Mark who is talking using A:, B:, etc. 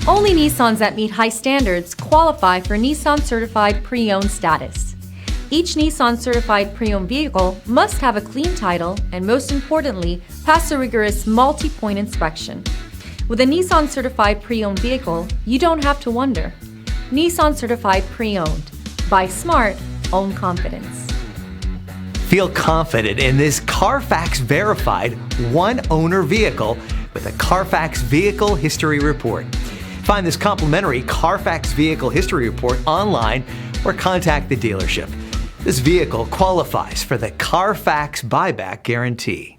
A: Only Nissans that meet high standards qualify for Nissan Certified Pre-Owned status. Each Nissan Certified Pre-Owned vehicle must have a clean title and, most importantly, pass a rigorous multi-point inspection. With a Nissan Certified Pre-Owned vehicle, you don't have to wonder. Nissan Certified Pre-Owned. Buy smart, own confidence.
B: Feel confident in this Carfax verified one-owner vehicle with a Carfax Vehicle History Report. Find this complimentary Carfax Vehicle History Report online or contact the dealership. This vehicle qualifies for the Carfax Buyback Guarantee.